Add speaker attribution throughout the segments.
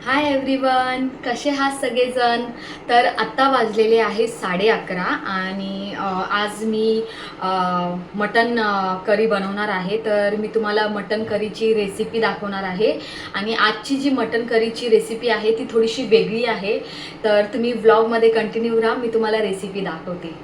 Speaker 1: Hi everyone, कसे आहात सगळेजण? तर आत्ता वाजलेले आहे 11:30 आणि आज मी मटन करी बनवणार आहे. तर मी तुम्हाला मटन करीची रेसिपी दाखवणार आहे आणि आजची जी मटन करीची रेसिपी आहे ती थोडीशी वेगळी आहे. तर तुम्ही व्लॉगमध्ये कंटिन्यू राहा, मी तुम्हाला रेसिपी दाखवते.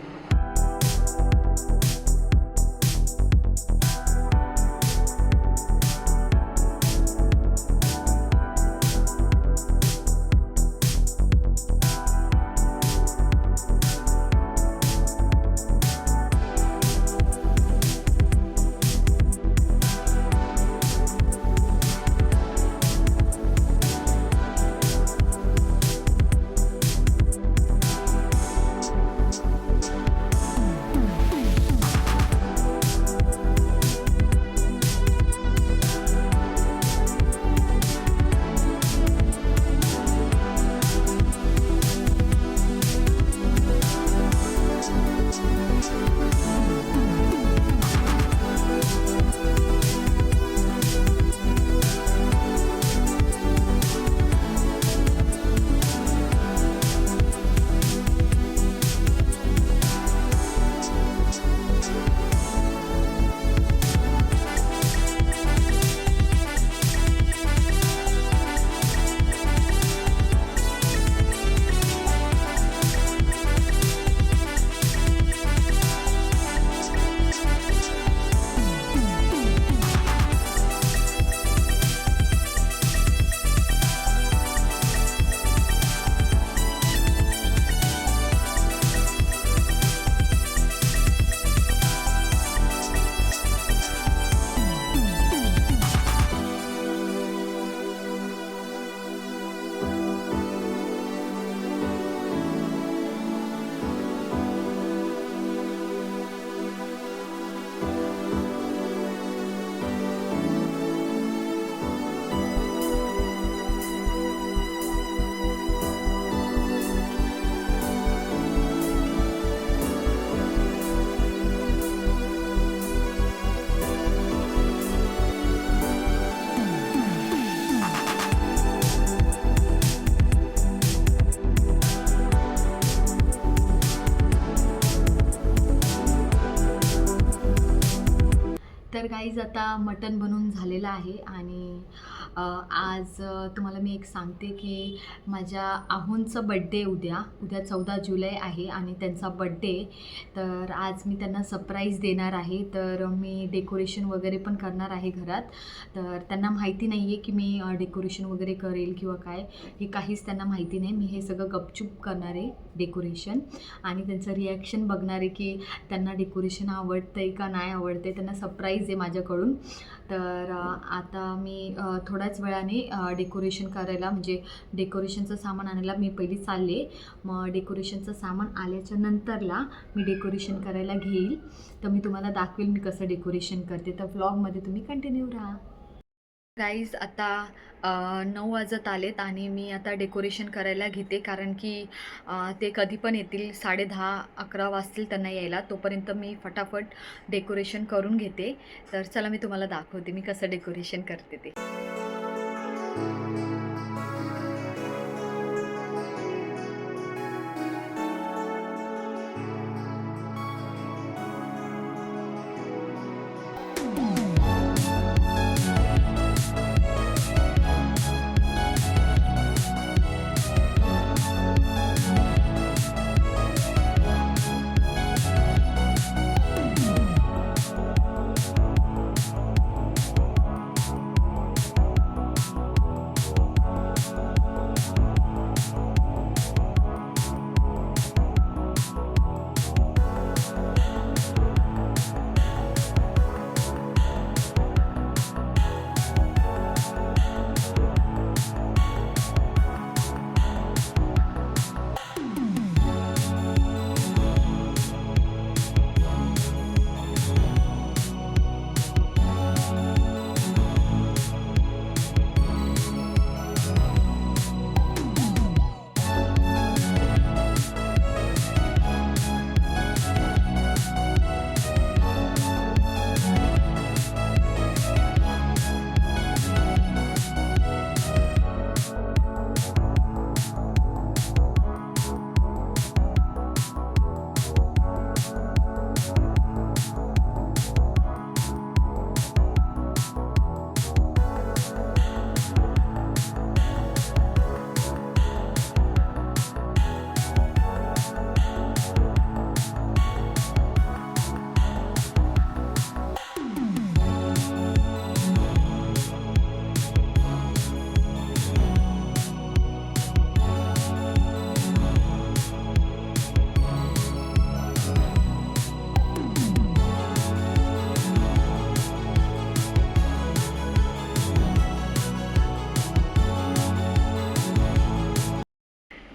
Speaker 1: तर गाईज आता मटण बनवून झालेलं आहे आणि आज तुम्हाला मी एक सांगते की माझ्या आहोंचा बड्डे उद्या 14 जुलै आहे आणि त्यांचा बड्डे. तर आज मी त्यांना सरप्राईज देणार आहे. तर मी डेकोरेशन वगैरे पण करणार आहे घरात. तर त्यांना माहिती नाही आहे की मी डेकोरेशन वगैरे करेल किंवा काय, हे काहीच त्यांना माहिती नाही. मी हे सगळं गपचूप करणार आहे डेकोरेशन आणि त्यांचं रिॲक्शन बघणार आहे की त्यांना डेकोरेशन आवडतं आहे का नाही आवडतं आहे. त्यांना सरप्राईज आहे माझ्याकडून. तर आता मी थोड्याच वेळाने डेकोरेशन करायला, म्हणजे डेकोरेशनचं सामान आणायला मी पहिली चालले. मग डेकोरेशनचं सामान आल्याच्या नंतरला मी डेकोरेशन करायला घेईल. तर मी तुम्हाला दाखवेल मी कसं डेकोरेशन करते. तर व्लॉगमध्ये तुम्ही कंटिन्यू राहा. गाईज आता 9 वाजत आलेत आणि मी आता डेकोरेशन करायला घेते, कारण की ते कधी पण येतील, 10:30-11 वाजतील त्यांना यायला. तोपर्यंत मी फटाफट डेकोरेशन करून घेते. तर चला मी तुम्हाला दाखवते मी कसं डेकोरेशन करते ते.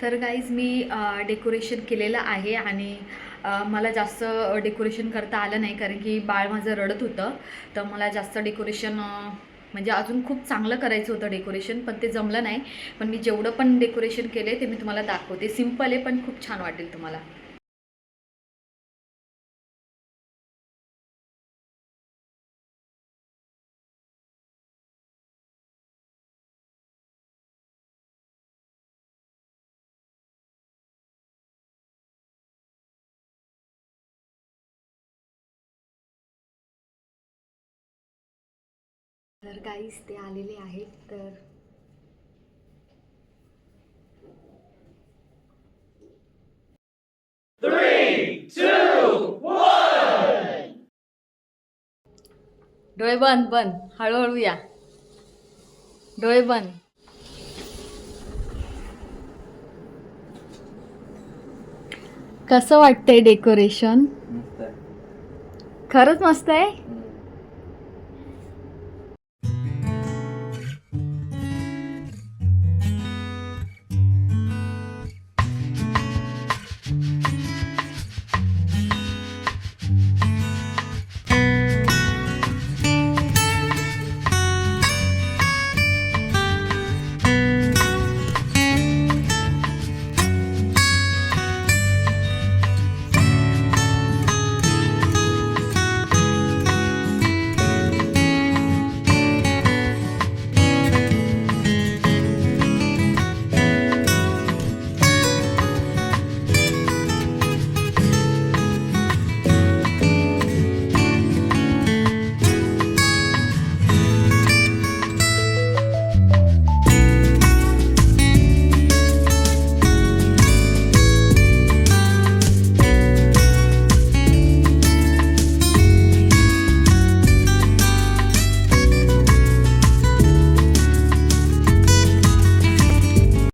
Speaker 1: तर गाईज मी डेकोरेशन केलेलं आहे आणि मला जास्त डेकोरेशन करता आलं नाही कारण की बाळ माझं रडत होतं. तर मला जास्त डेकोरेशन म्हणजे अजून खूप चांगलं करायचं होतं डेकोरेशन, पण ते जमलं नाही. पण मी जेवढं पण डेकोरेशन केलं ते मी तुम्हाला दाखवते. सिम्पल आहे पण खूप छान वाटेल तुम्हाला. तर गाईज ते आलेले आहेत. तर डोळे बंद बंद, हळूहळू या. डोळे बंद. कसं वाटतंय डेकोरेशन?
Speaker 2: मस्त आहे.
Speaker 1: खरंच मस्त आहे.